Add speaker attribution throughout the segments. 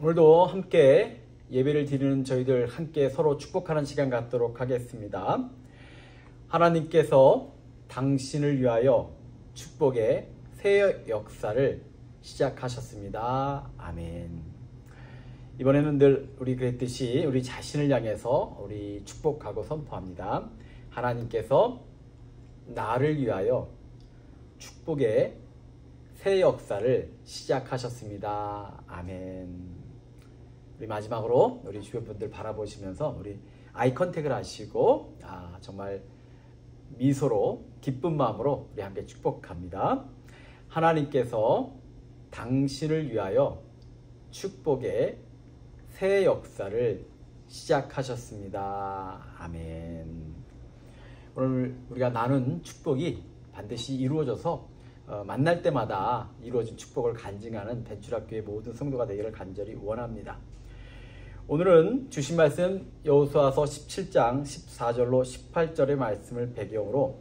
Speaker 1: 오늘도 함께 예배를 드리는 저희들 함께 서로 축복하는 시간 갖도록 하겠습니다. 하나님께서 당신을 위하여 축복의 새 역사를 시작하셨습니다. 아멘. 이번에는 늘 우리 그랬듯이 우리 자신을 향해서 우리 축복하고 선포합니다. 하나님께서 나를 위하여 축복의 새 역사를 시작하셨습니다. 아멘. 우리 마지막으로 우리 주변 분들 바라보시면서 우리 아이 컨택을 하시고 정말 미소로 기쁜 마음으로 우리 함께 축복합니다. 하나님께서 당신을 위하여 축복의 새 역사를 시작하셨습니다. 아멘. 오늘 우리가 나눈 축복이 반드시 이루어져서 만날 때마다 이루어진 축복을 간증하는 벤출학교의 모든 성도가 되기를 간절히 원합니다. 오늘은 주신 말씀 여호수아서 17장 14절로 18절의 말씀을 배경으로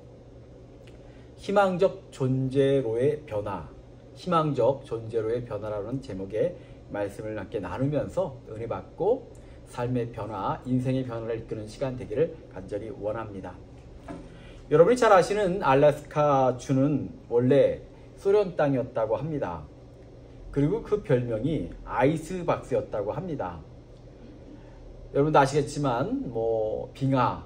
Speaker 1: 희망적 존재로의 변화, 희망적 존재로의 변화라는 제목의 말씀을 함께 나누면서 은혜 받고 삶의 변화, 인생의 변화를 이끄는 시간 되기를 간절히 원합니다. 여러분이 잘 아시는 알래스카 주는 원래 소련 땅이었다고 합니다. 그리고 그 별명이 아이스박스였다고 합니다. 여러분도 아시겠지만 빙하,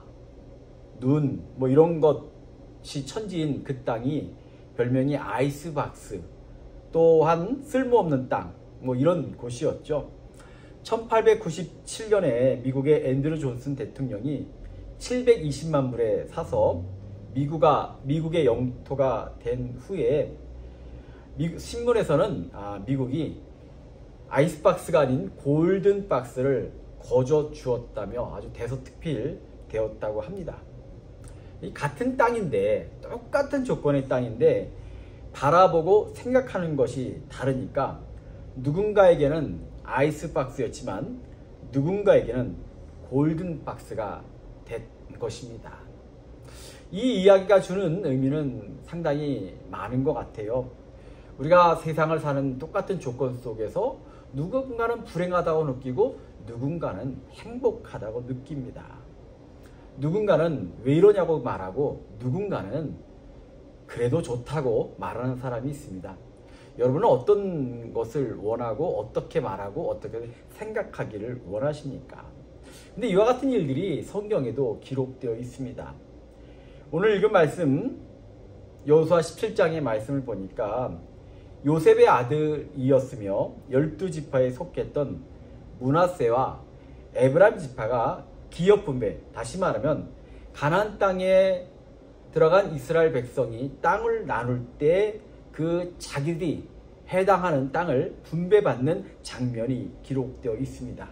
Speaker 1: 눈 이런 것이 천지인 그 땅이 별명이 아이스박스, 또한 쓸모없는 땅 이런 곳이었죠. 1897년에 미국의 앤드류 존슨 대통령이 720만 불에 사서 미국의 영토가 된 후에 신문에서는 미국이 아이스박스가 아닌 골든박스를 거저 주었다며 아주 대서특필되었다고 합니다. 이 같은 땅인데, 똑같은 조건의 땅인데 바라보고 생각하는 것이 다르니까 누군가에게는 아이스박스였지만 누군가에게는 골든박스가 된 것입니다. 이 이야기가 주는 의미는 상당히 많은 것 같아요. 우리가 세상을 사는 똑같은 조건 속에서 누군가는 불행하다고 느끼고 누군가는 행복하다고 느낍니다. 누군가는 왜 이러냐고 말하고 누군가는 그래도 좋다고 말하는 사람이 있습니다. 여러분은 어떤 것을 원하고 어떻게 말하고 어떻게 생각하기를 원하십니까? 근데 이와 같은 일들이 성경에도 기록되어 있습니다. 오늘 읽은 말씀 여호수아 17장의 말씀을 보니까 요셉의 아들이었으며 12지파에 속했던 므낫세와 에브라임 지파가 기업 분배, 다시 말하면 가나안 땅에 들어간 이스라엘 백성이 땅을 나눌 때 그 자기들이 해당하는 땅을 분배받는 장면이 기록되어 있습니다.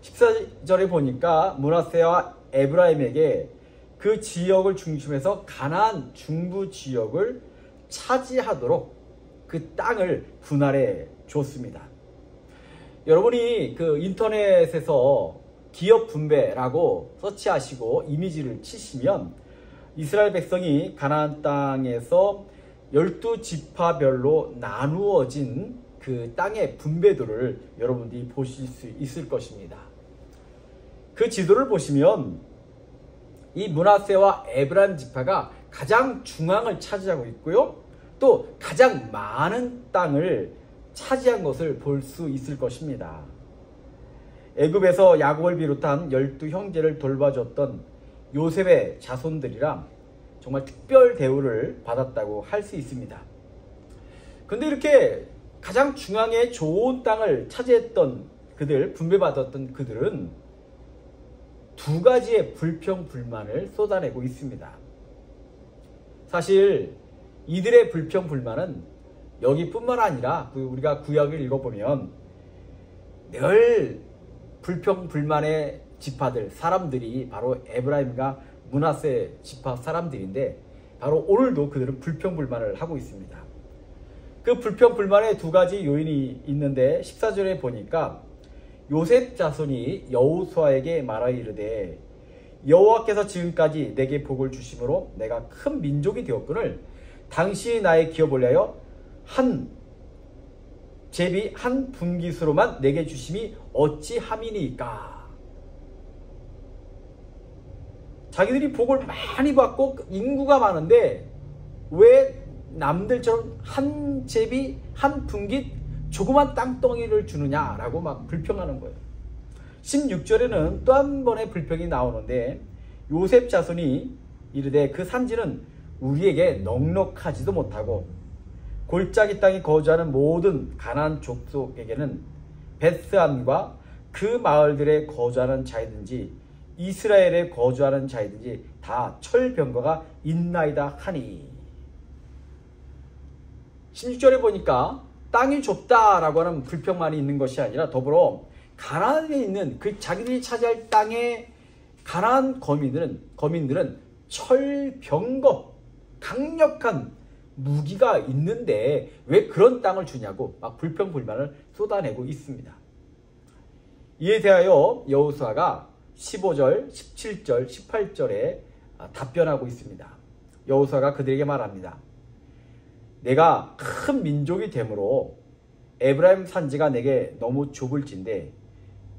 Speaker 1: 14절에 보니까 므낫세와 에브라임에게 그 지역을 중심해서 가나안 중부 지역을 차지하도록 그 땅을 분할해 줬습니다. 여러분이 그 인터넷에서 기업 분배라고 서치하시고 이미지를 치시면 이스라엘 백성이 가나안 땅에서 12지파별로 나누어진 그 땅의 분배도를 여러분들이 보실 수 있을 것입니다. 그 지도를 보시면 이 므낫세와 에브라임 지파가 가장 중앙을 차지하고 있고요. 또 가장 많은 땅을 차지한 것을 볼 수 있을 것입니다. 애굽에서 야곱을 비롯한 12형제를 돌봐줬던 요셉의 자손들이라 정말 특별 대우를 받았다고 할 수 있습니다. 근데 이렇게 가장 중앙에 좋은 땅을 차지했던 그들, 분배받았던 그들은 두 가지의 불평불만을 쏟아내고 있습니다. 사실 이들의 불평불만은 여기뿐만 아니라 우리가 구약을 읽어보면 늘 불평불만의 지파들, 사람들이 바로 에브라임과 므낫세 지파 사람들인데 바로 오늘도 그들은 불평불만을 하고 있습니다. 그 불평불만의 두 가지 요인이 있는데 14절에 보니까 요셉 자손이 여호수아에게 말하여 이르되 여호와께서 지금까지 내게 복을 주심으로 내가 큰 민족이 되었거늘 당신이 나의 기업을 위하여 한 제비 한 분깃으로만 내게 주심이 어찌함이니까. 자기들이 복을 많이 받고 인구가 많은데 왜 남들처럼 한 제비 한 분깃 조그만 땅덩이를 주느냐라고 막 불평하는 거예요. 16절에는 또 한 번의 불평이 나오는데 요셉 자손이 이르되 그 산지는 우리에게 넉넉하지도 못하고 골짜기 땅에 거주하는 모든 가나안 족속에게는 베스안과 그 마을들에 거주하는 자이든지 이스라엘에 거주하는 자이든지 다 철병거가 있나이다 하니. 16절에 보니까 땅이 좁다라고 하는 불평만이 있는 것이 아니라 더불어 가나안에 있는 그 자기들이 차지할 땅의 가나안 거민들은 철병거 강력한 무기가 있는데 왜 그런 땅을 주냐고 막 불평불만을 쏟아내고 있습니다. 이에 대하여 여호수아가 15절, 17절, 18절에 답변하고 있습니다. 여호수아가 그들에게 말합니다. 내가 큰 민족이 되므로 에브라임 산지가 내게 너무 좁을진데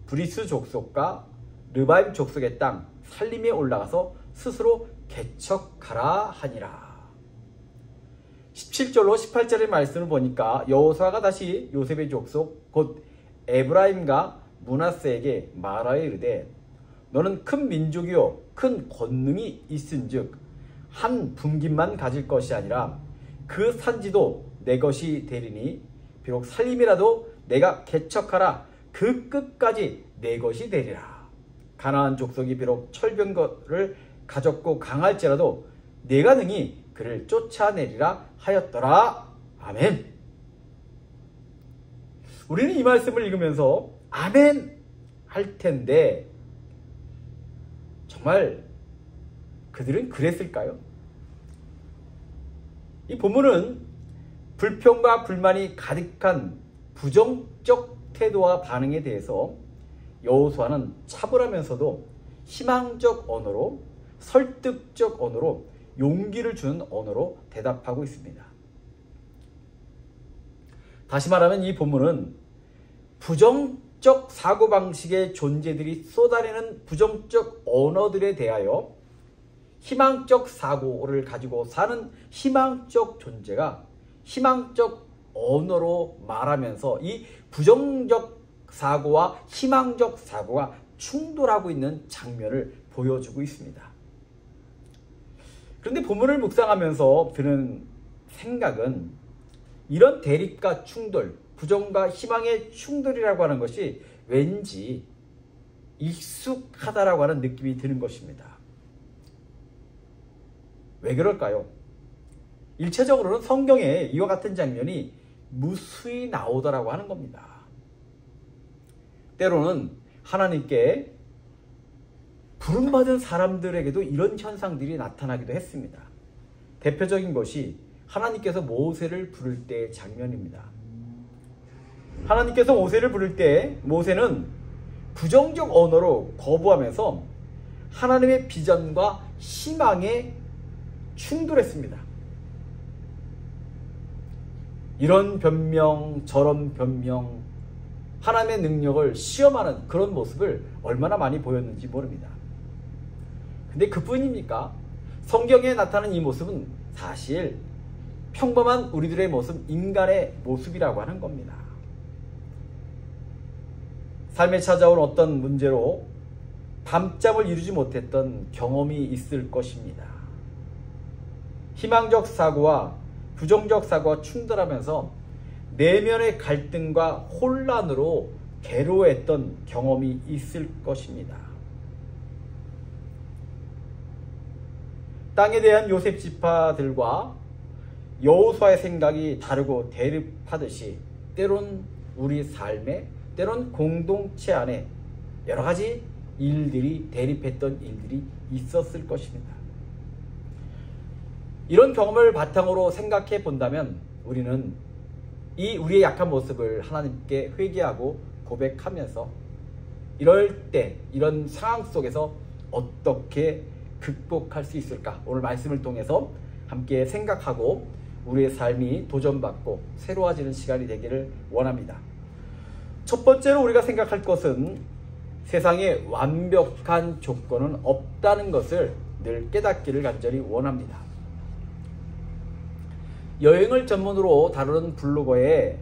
Speaker 1: 브리스 족속과 르바임 족속의 땅 살림에 올라가서 스스로 개척하라 하니라. 17절로 18절의 말씀을 보니까 여호수아가 다시 요셉의 족속 곧 에브라임과 므낫세에게 말하여 이르되 너는 큰 민족이요 큰 권능이 있은즉 한 분깃만 가질 것이 아니라 그 산지도 내 것이 되리니 비록 살림이라도 내가 개척하라 그 끝까지 내 것이 되리라. 가나안 족속이 비록 철병거를 가졌고 강할지라도 내가 능히 그를 쫓아내리라 하였더라. 아멘. 우리는 이 말씀을 읽으면서 아멘 할 텐데 정말 그들은 그랬을까요? 이 본문은 불평과 불만이 가득한 부정적 태도와 반응에 대해서 여호수아는 차분하면서도 희망적 언어로 설득적 언어로 용기를 주는 언어로 대답하고 있습니다. 다시 말하면 이 본문은 부정적 사고방식의 존재들이 쏟아내는 부정적 언어들에 대하여 희망적 사고를 가지고 사는 희망적 존재가 희망적 언어로 말하면서 이 부정적 사고와 희망적 사고가 충돌하고 있는 장면을 보여주고 있습니다. 그런데 본문을 묵상하면서 드는 생각은 이런 대립과 충돌, 부정과 희망의 충돌이라고 하는 것이 왠지 익숙하다라고 하는 느낌이 드는 것입니다. 왜 그럴까요? 일차적으로는 성경에 이와 같은 장면이 무수히 나오더라고 하는 겁니다. 때로는 하나님께 부름받은 사람들에게도 이런 현상들이 나타나기도 했습니다. 대표적인 것이 하나님께서 모세를 부를 때의 장면입니다. 하나님께서 모세를 부를 때 모세는 부정적 언어로 거부하면서 하나님의 비전과 희망에 충돌했습니다. 이런 변명 저런 변명 하나님의 능력을 시험하는 그런 모습을 얼마나 많이 보였는지 모릅니다. 근데 그뿐입니까? 성경에 나타나는 이 모습은 사실 평범한 우리들의 모습, 인간의 모습이라고 하는 겁니다. 삶에 찾아온 어떤 문제로 밤잠을 이루지 못했던 경험이 있을 것입니다. 희망적 사고와 부정적 사고가 충돌하면서 내면의 갈등과 혼란으로 괴로워했던 경험이 있을 것입니다. 땅에 대한 요셉 지파들과 여호수아의 생각이 다르고 대립하듯이 때론 우리 삶에 때론 공동체 안에 여러 가지 일들이 대립했던 일들이 있었을 것입니다. 이런 경험을 바탕으로 생각해 본다면 우리는 이 우리의 약한 모습을 하나님께 회개하고 고백하면서 이럴 때 이런 상황 속에서 어떻게 극복할 수 있을까? 오늘 말씀을 통해서 함께 생각하고 우리의 삶이 도전받고 새로워지는 시간이 되기를 원합니다. 첫 번째로 우리가 생각할 것은 세상에 완벽한 조건은 없다는 것을 늘 깨닫기를 간절히 원합니다. 여행을 전문으로 다루는 블로거의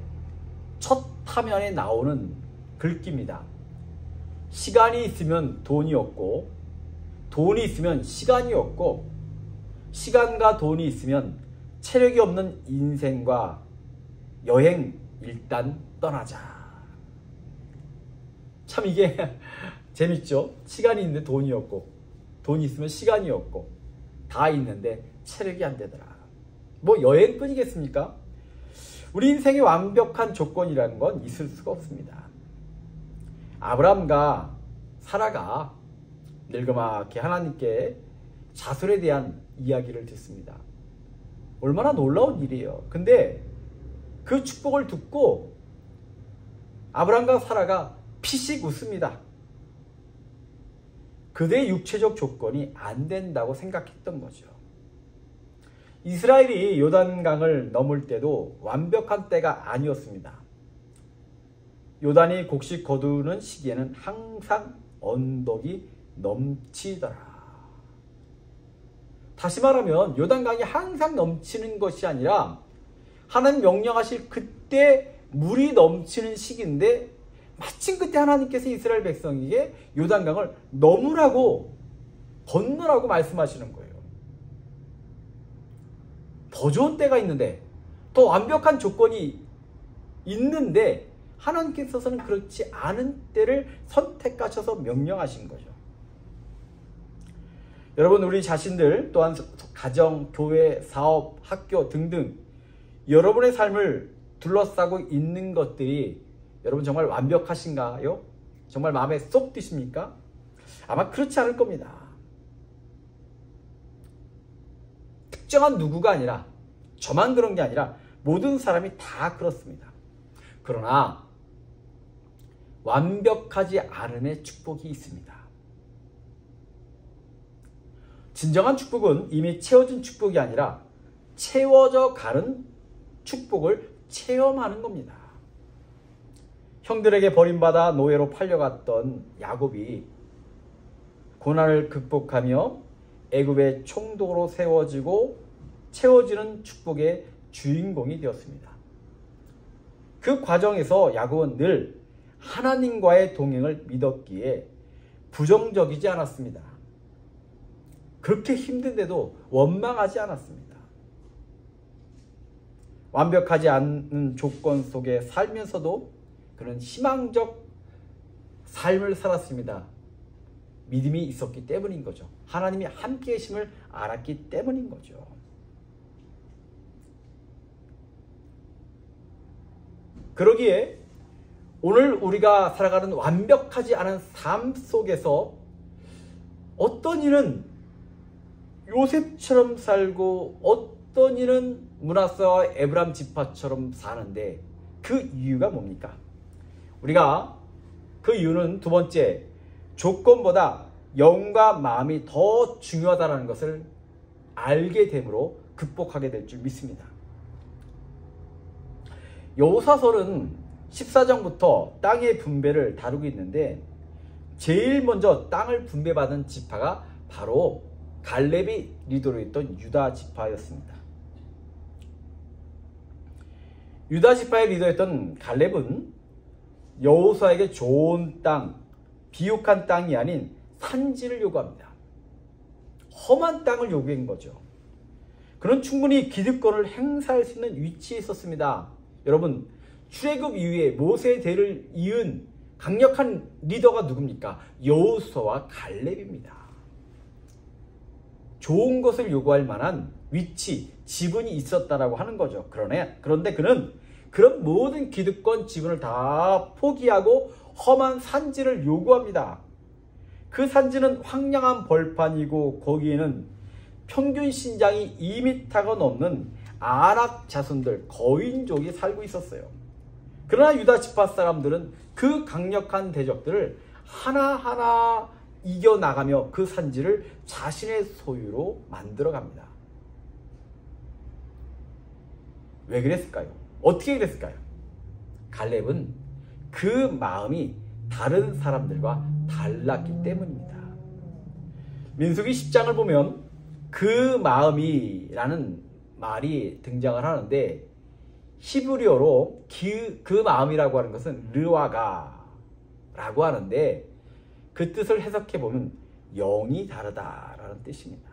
Speaker 1: 첫 화면에 나오는 글귀입니다. 시간이 있으면 돈이 없고, 돈이 있으면 시간이 없고, 시간과 돈이 있으면 체력이 없는 인생과 여행 일단 떠나자. 참 이게 재밌죠? 시간이 있는데 돈이 없고, 돈이 있으면 시간이 없고, 다 있는데 체력이 안 되더라. 뭐 여행뿐이겠습니까? 우리 인생에 완벽한 조건이라는 건 있을 수가 없습니다. 아브라함과 사라가 늙그맣게 하나님께 자손에 대한 이야기를 듣습니다. 얼마나 놀라운 일이에요. 근데 그 축복을 듣고 아브라함과 사라가 피식 웃습니다. 그대의 육체적 조건이 안 된다고 생각했던 거죠. 이스라엘이 요단강을 넘을 때도 완벽한 때가 아니었습니다. 요단이 곡식 거두는 시기에는 항상 언덕이 넘치더라. 다시 말하면 요단강이 항상 넘치는 것이 아니라 하나님 명령하실 그때 물이 넘치는 시기인데 마침 그때 하나님께서 이스라엘 백성에게 요단강을 넘으라고, 건너라고 말씀하시는 거예요. 더 좋은 때가 있는데, 더 완벽한 조건이 있는데 하나님께서는 그렇지 않은 때를 선택하셔서 명령하신 거죠. 여러분, 우리 자신들 또한 가정, 교회, 사업, 학교 등등 여러분의 삶을 둘러싸고 있는 것들이 여러분 정말 완벽하신가요? 정말 마음에 쏙 드십니까? 아마 그렇지 않을 겁니다. 특정한 누구가 아니라, 저만 그런 게 아니라 모든 사람이 다 그렇습니다. 그러나 완벽하지 않음의 축복이 있습니다. 진정한 축복은 이미 채워진 축복이 아니라 채워져 가는 축복을 체험하는 겁니다. 형들에게 버림받아 노예로 팔려갔던 야곱이 고난을 극복하며 애굽의 총독으로 세워지고 채워지는 축복의 주인공이 되었습니다. 그 과정에서 야곱은 늘 하나님과의 동행을 믿었기에 부정적이지 않았습니다. 그렇게 힘든데도 원망하지 않았습니다. 완벽하지 않은 조건 속에 살면서도 그는 희망적 삶을 살았습니다. 믿음이 있었기 때문인 거죠. 하나님이 함께 계심을 알았기 때문인 거죠. 그러기에 오늘 우리가 살아가는 완벽하지 않은 삶 속에서 어떤 이는 요셉처럼 살고 어떤 이는 므낫세와 에브람 지파처럼 사는데 그 이유가 뭡니까? 우리가 그 이유는 두 번째, 조건보다 영과 마음이 더 중요하다는 것을 알게 되므로 극복하게 될 줄 믿습니다. 여호사서는 14장부터 땅의 분배를 다루고 있는데 제일 먼저 땅을 분배받은 지파가 바로 갈렙이 리더로 있던 유다 지파였습니다. 유다 지파의 리더였던 갈렙은 여호수아에게 좋은 땅, 비옥한 땅이 아닌 산지를 요구합니다. 험한 땅을 요구한 거죠. 그는 충분히 기득권을 행사할 수 있는 위치에 있었습니다. 여러분, 출애굽 이후에 모세의 대를 이은 강력한 리더가 누굽니까? 여호수아와 갈렙입니다. 좋은 것을 요구할 만한 위치, 지분이 있었다라고 하는 거죠. 그런데 그는 그런 모든 기득권 지분을 다 포기하고 험한 산지를 요구합니다. 그 산지는 황량한 벌판이고 거기에는 평균 신장이 2m가 넘는 아낙 자손들, 거인족이 살고 있었어요. 그러나 유다 지파 사람들은 그 강력한 대적들을 하나하나 이겨나가며 그 산지를 자신의 소유로 만들어갑니다. 왜 그랬을까요? 어떻게 그랬을까요? 갈렙은 그 마음이 다른 사람들과 달랐기 때문입니다. 민수기 10장을 보면 그 마음이라는 말이 등장을 하는데 히브리어로 그 마음이라고 하는 것은 르와가라고 하는데 그 뜻을 해석해 보면 영이 다르다라는 뜻입니다.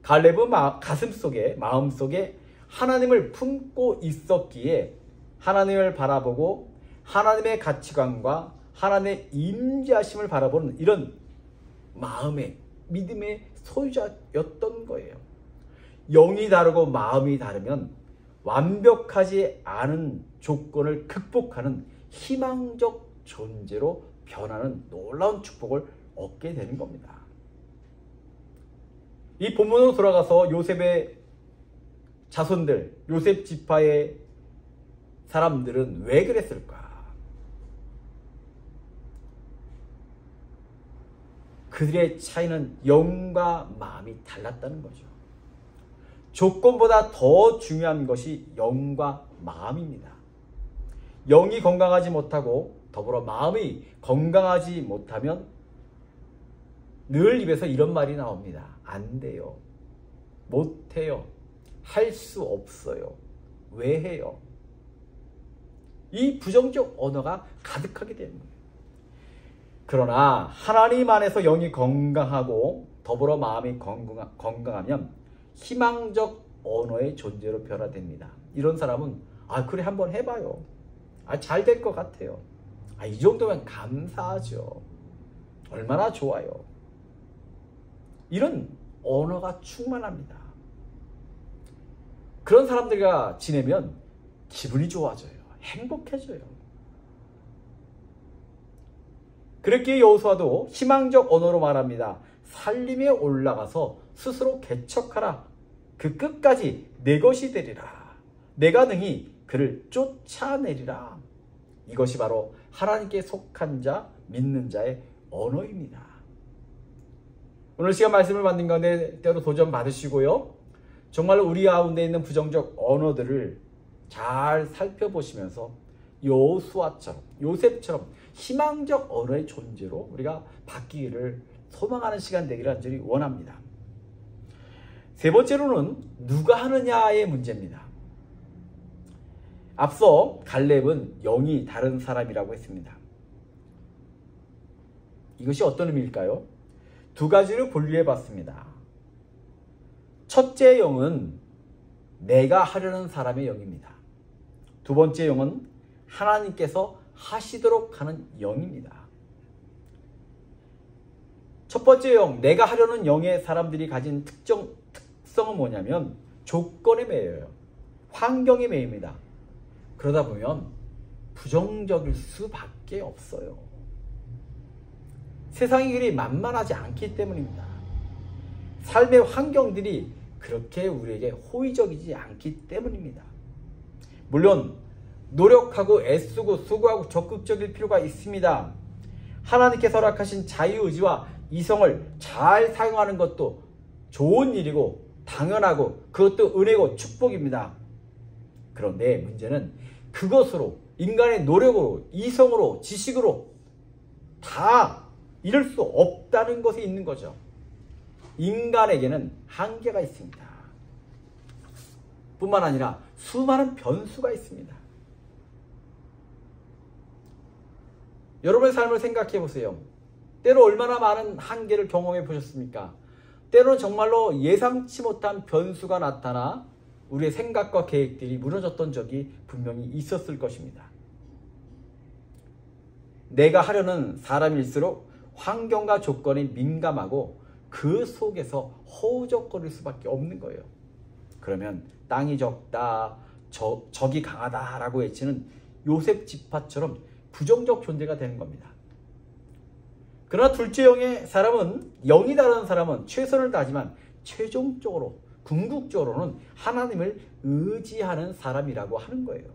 Speaker 1: 갈렙은 가슴속에 마음속에 하나님을 품고 있었기에 하나님을 바라보고 하나님의 가치관과 하나님의 임재하심을 바라보는 이런 마음의 믿음의 소유자였던 거예요. 영이 다르고 마음이 다르면 완벽하지 않은 조건을 극복하는 희망적 존재로 변하는 놀라운 축복을 얻게 되는 겁니다. 이 본문으로 돌아가서 요셉의 자손들, 요셉 지파의 사람들은 왜 그랬을까? 그들의 차이는 영과 마음이 달랐다는 거죠. 조건보다 더 중요한 것이 영과 마음입니다. 영이 건강하지 못하고 더불어 마음이 건강하지 못하면 늘 입에서 이런 말이 나옵니다. 안 돼요. 못 해요. 할 수 없어요. 왜 해요? 이 부정적 언어가 가득하게 되는 거예요. 그러나 하나님 안에서 영이 건강하고 더불어 마음이 건강하면 희망적 언어의 존재로 변화됩니다. 이런 사람은 그래 한번 해봐요. 잘 될 것 같아요. 이 정도면 감사하죠. 얼마나 좋아요. 이런 언어가 충만합니다. 그런 사람들과 지내면 기분이 좋아져요. 행복해져요. 그랬기에 여호수아도 희망적 언어로 말합니다. 살림에 올라가서 스스로 개척하라. 그 끝까지 내 것이 되리라. 내가 능히 그를 쫓아내리라. 이것이 바로 하나님께 속한 자, 믿는 자의 언어입니다. 오늘 시간 말씀을 만든 가운데 때로 도전 받으시고요. 정말로 우리 가운데 있는 부정적 언어들을 잘 살펴보시면서 여호수아처럼, 요셉처럼 희망적 언어의 존재로 우리가 바뀌기를 소망하는 시간 되기를 간절히 원합니다. 세 번째로는 누가 하느냐의 문제입니다. 앞서 갈렙은 영이 다른 사람이라고 했습니다. 이것이 어떤 의미일까요? 두 가지를 분류해 봤습니다. 첫째 영은 내가 하려는 사람의 영입니다. 두 번째 영은 하나님께서 하시도록 하는 영입니다. 첫 번째 영, 내가 하려는 영의 사람들이 가진 특성은 뭐냐면 조건에 매여요. 환경에 매입니다. 그러다 보면 부정적일 수밖에 없어요. 세상이 그리 만만하지 않기 때문입니다. 삶의 환경들이 그렇게 우리에게 호의적이지 않기 때문입니다. 물론 노력하고 애쓰고 수고하고 적극적일 필요가 있습니다. 하나님께서 허락하신 자유의지와 이성을 잘 사용하는 것도 좋은 일이고 당연하고 그것도 은혜고 축복입니다. 그런데 문제는 그것으로 인간의 노력으로 이성으로 지식으로 다 이룰 수 없다는 것이 있는 거죠. 인간에게는 한계가 있습니다. 뿐만 아니라 수많은 변수가 있습니다. 여러분의 삶을 생각해 보세요. 때로 얼마나 많은 한계를 경험해 보셨습니까? 때로는 정말로 예상치 못한 변수가 나타나 우리의 생각과 계획들이 무너졌던 적이 분명히 있었을 것입니다. 내가 하려는 사람일수록 환경과 조건이 민감하고 그 속에서 허우적거릴 수밖에 없는 거예요. 그러면 땅이 적다, 적이 강하다라고 외치는 요셉 지파처럼 부정적 존재가 되는 겁니다. 그러나 둘째 영의 사람은, 영이 다른 사람은 최선을 다하지만 최종적으로 궁극적으로는 하나님을 의지하는 사람이라고 하는 거예요.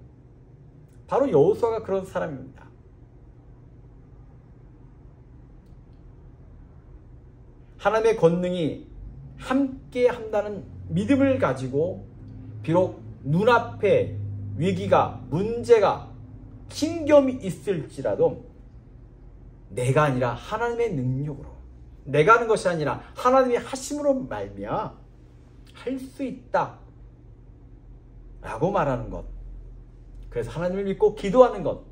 Speaker 1: 바로 여호수아가 그런 사람입니다. 하나님의 권능이 함께 한다는 믿음을 가지고 비록 눈앞에 위기가, 문제가, 킹겸이 있을지라도 내가 아니라 하나님의 능력으로, 내가 하는 것이 아니라 하나님의 하심으로 말미암아 할 수 있다 라고 말하는 것. 그래서 하나님을 믿고 기도하는 것,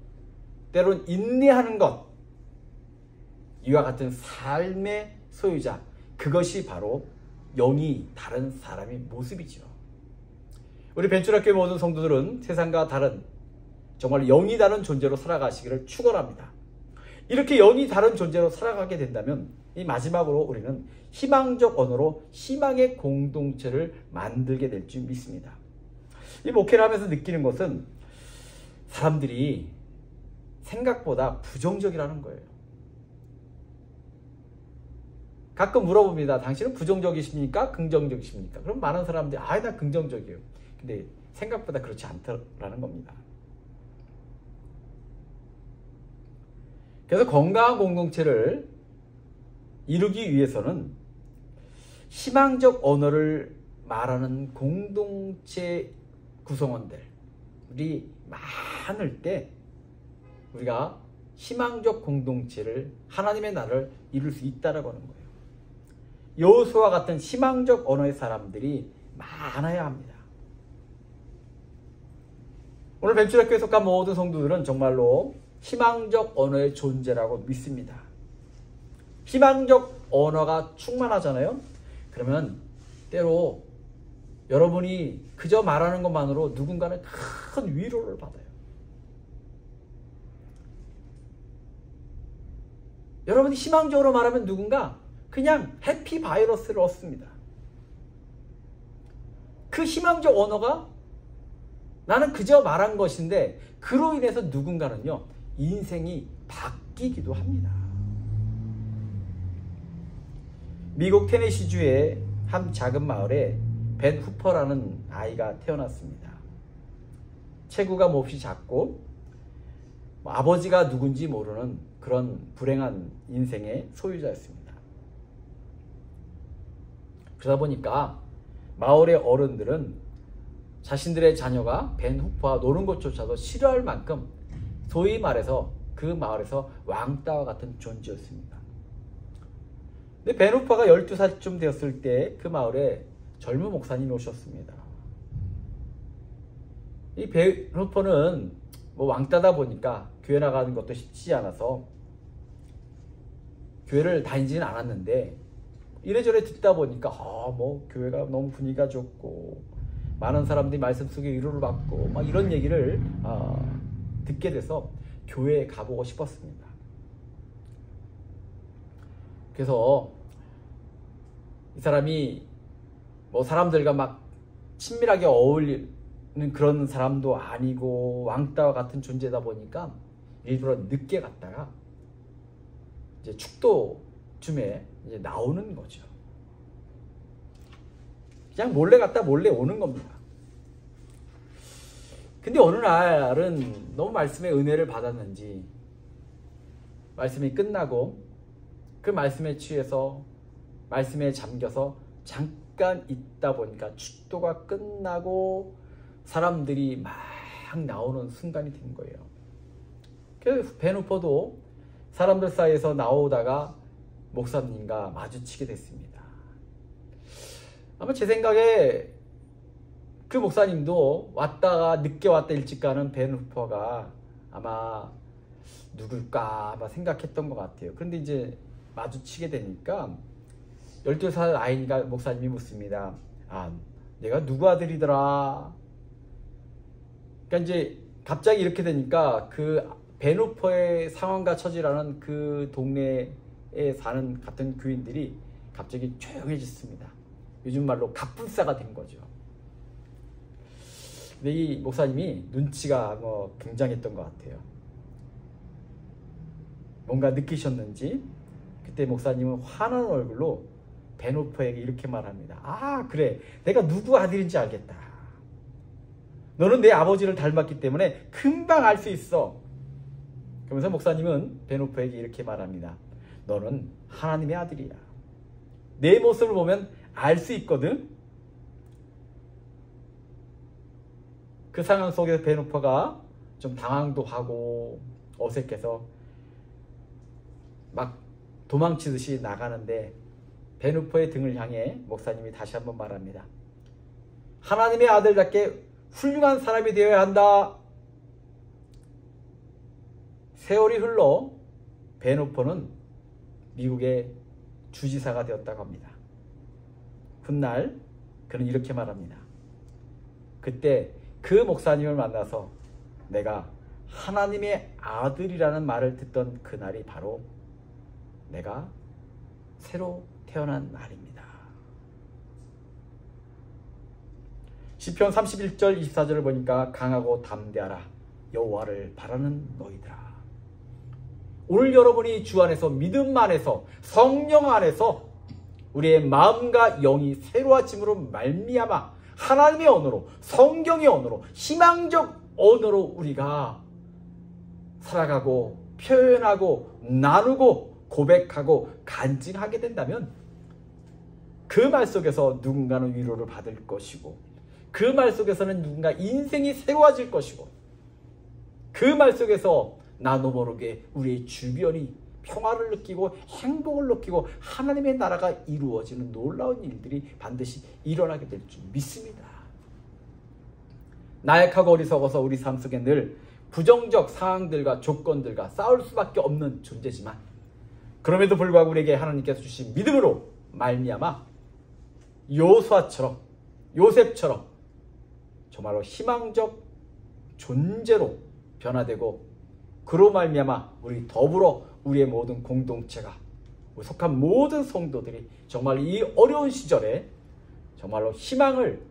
Speaker 1: 때론 인내하는 것, 이와 같은 삶의 소유자, 그것이 바로 영이 다른 사람의 모습이죠. 우리 벤츄라교회 모든 성도들은 세상과 다른 정말 영이 다른 존재로 살아가시기를 축원합니다. 이렇게 영이 다른 존재로 살아가게 된다면 이 마지막으로 우리는 희망적 언어로 희망의 공동체를 만들게 될 줄 믿습니다. 이 목회를 하면서 느끼는 것은 사람들이 생각보다 부정적이라는 거예요. 가끔 물어봅니다. 당신은 부정적이십니까? 긍정적이십니까? 그럼 많은 사람들이 나 긍정적이에요. 근데 생각보다 그렇지 않다라는 겁니다. 그래서 건강한 공동체를 이루기 위해서는 희망적 언어를 말하는 공동체 구성원들이 많을 때 우리가 희망적 공동체를, 하나님의 나라를 이룰 수 있다라고 하는 거예요. 여호수아와 같은 희망적 언어의 사람들이 많아야 합니다. 오늘 벤츄라교회에 속한 모든 성도들은 정말로 희망적 언어의 존재라고 믿습니다. 희망적 언어가 충만하잖아요. 그러면 때로 여러분이 그저 말하는 것만으로 누군가는 큰 위로를 받아요. 여러분이 희망적으로 말하면 누군가 그냥 해피 바이러스를 얻습니다. 그 희망적 언어가 나는 그저 말한 것인데 그로 인해서 누군가는요 인생이 바뀌기도 합니다. 미국 테네시주의 한 작은 마을에 벤 후퍼라는 아이가 태어났습니다. 체구가 몹시 작고 아버지가 누군지 모르는 그런 불행한 인생의 소유자였습니다. 그러다 보니까 마을의 어른들은 자신들의 자녀가 벤 후퍼와 노는 것조차도 싫어할 만큼 소위 말해서 그 마을에서 왕따와 같은 존재였습니다. 근데 벤 후퍼가 12살쯤 되었을 때 그 마을에 젊은 목사님이 오셨습니다. 이 벤 후퍼는 왕따다 보니까 교회 나가는 것도 쉽지 않아서 교회를 다니지는 않았는데 이래저래 듣다 보니까 교회가 너무 분위기가 좋고 많은 사람들이 말씀 속에 위로를 받고 막 이런 얘기를 듣게 돼서 교회에 가보고 싶었습니다. 그래서 이 사람이 사람들과 막 친밀하게 어울리는 그런 사람도 아니고 왕따와 같은 존재다 보니까 일부러 늦게 갔다가 이제 축도쯤에 이제 나오는 거죠. 그냥 몰래 갔다 몰래 오는 겁니다. 근데 어느 날은 너무 말씀의 은혜를 받았는지 말씀이 끝나고 그 말씀에 취해서 말씀에 잠겨서 잠깐 있다 보니까 축도가 끝나고 사람들이 막 나오는 순간이 된 거예요. 그래서 벤 후퍼도 사람들 사이에서 나오다가 목사님과 마주치게 됐습니다. 아마 제 생각에 그 목사님도 왔다가 늦게 왔다 일찍 가는 벤 후퍼가 아마 누굴까 아마 생각했던 것 같아요. 그런데 이제 마주치게 되니까 12살 아이니까 목사님이 묻습니다. 내가 누구 아들이더라? 그러니까 이제 갑자기 이렇게 되니까 그 벤 후퍼의 상황과 처지라는 그 동네에 사는 같은 교인들이 갑자기 조용해졌습니다. 요즘 말로 갑분싸가 된 거죠. 근데 이 목사님이 눈치가 굉장했던 것 같아요. 뭔가 느끼셨는지 그때 목사님은 환한 얼굴로 벤 후퍼에게 이렇게 말합니다. 그래, 내가 누구 아들인지 알겠다. 너는 내 아버지를 닮았기 때문에 금방 알 수 있어. 그러면서 목사님은 벤 후퍼에게 이렇게 말합니다. 너는 하나님의 아들이야. 내 모습을 보면 알 수 있거든. 그 상황 속에서 베누퍼가 좀 당황도 하고 어색해서 막 도망치듯이 나가는데 베누퍼의 등을 향해 목사님이 다시 한번 말합니다. 하나님의 아들답게 훌륭한 사람이 되어야 한다. 세월이 흘러 베누퍼는 미국의 주지사가 되었다고 합니다. 훗날 그는 이렇게 말합니다. 그때 그 목사님을 만나서 내가 하나님의 아들이라는 말을 듣던 그날이 바로 내가 새로 태어난 날입니다. 시편 31절 24절을 보니까 강하고 담대하라 여호와를 바라는 너희들아. 오늘 여러분이 주 안에서 믿음 안에서 성령 안에서 우리의 마음과 영이 새로워짐으로 말미암아 하나님의 언어로 성경의 언어로 희망적 언어로 우리가 살아가고 표현하고 나누고 고백하고 간증하게 된다면 그 말 속에서 누군가는 위로를 받을 것이고 그 말 속에서는 누군가 인생이 새로워질 것이고 그 말 속에서 나도 모르게 우리의 주변이 평화를 느끼고 행복을 느끼고 하나님의 나라가 이루어지는 놀라운 일들이 반드시 일어나게 될 줄 믿습니다. 나약하고 어리석어서 우리 삶 속에 늘 부정적 상황들과 조건들과 싸울 수밖에 없는 존재지만 그럼에도 불구하고 우리에게 하나님께서 주신 믿음으로 말미암아 요수아처럼 요셉처럼 정말로 희망적 존재로 변화되고 그로 말미암아 우리 더불어 우리의 모든 공동체가 속한 모든 성도들이 정말 이 어려운 시절에 정말로 희망을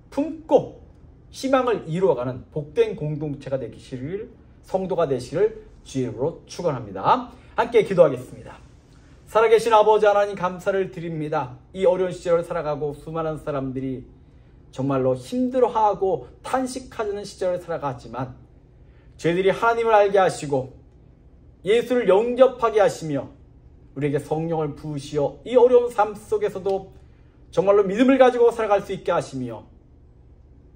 Speaker 1: 품고 희망을 이루어가는 복된 공동체가 되시기를 성도가 되시기를 주의 이름으로 축원합니다. 함께 기도하겠습니다. 살아계신 아버지 하나님 감사를 드립니다. 이 어려운 시절을 살아가고 수많은 사람들이 정말로 힘들어하고 탄식하는 시절을 살아갔지만 저희들이 하나님을 알게 하시고 예수를 영접하게 하시며 우리에게 성령을 부으시어 이 어려운 삶 속에서도 정말로 믿음을 가지고 살아갈 수 있게 하시며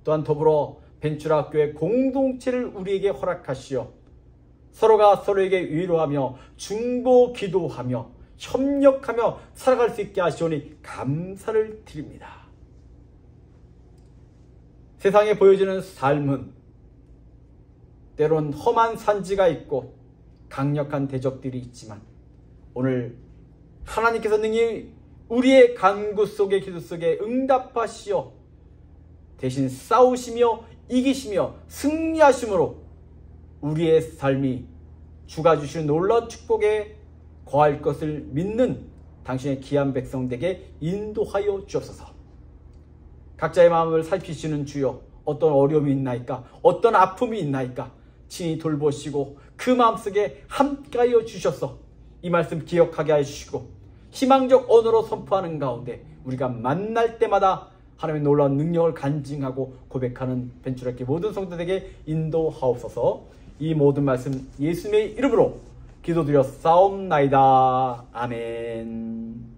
Speaker 1: 또한 더불어 벤츄라 교회 공동체를 우리에게 허락하시어 서로가 서로에게 위로하며 중보 기도하며 협력하며 살아갈 수 있게 하시오니 감사를 드립니다. 세상에 보여지는 삶은 때론 험한 산지가 있고 강력한 대적들이 있지만 오늘 하나님께서 능히 우리의 간구 속에 기도 속에 응답하시어 대신 싸우시며 이기시며 승리하심으로 우리의 삶이 주가 주시는 놀라운 축복에 거할 것을 믿는 당신의 귀한 백성들에게 인도하여 주옵소서. 각자의 마음을 살피시는 주여 어떤 어려움이 있나이까 어떤 아픔이 있나이까 친히 돌보시고 그 마음속에 함께하여 주셔서 이 말씀 기억하게 해주시고 희망적 언어로 선포하는 가운데 우리가 만날 때마다 하나님의 놀라운 능력을 간증하고 고백하는 벤츄라교회 모든 성도들에게 인도하옵소서. 이 모든 말씀 예수님의 이름으로 기도드려 싸움나이다. 아멘.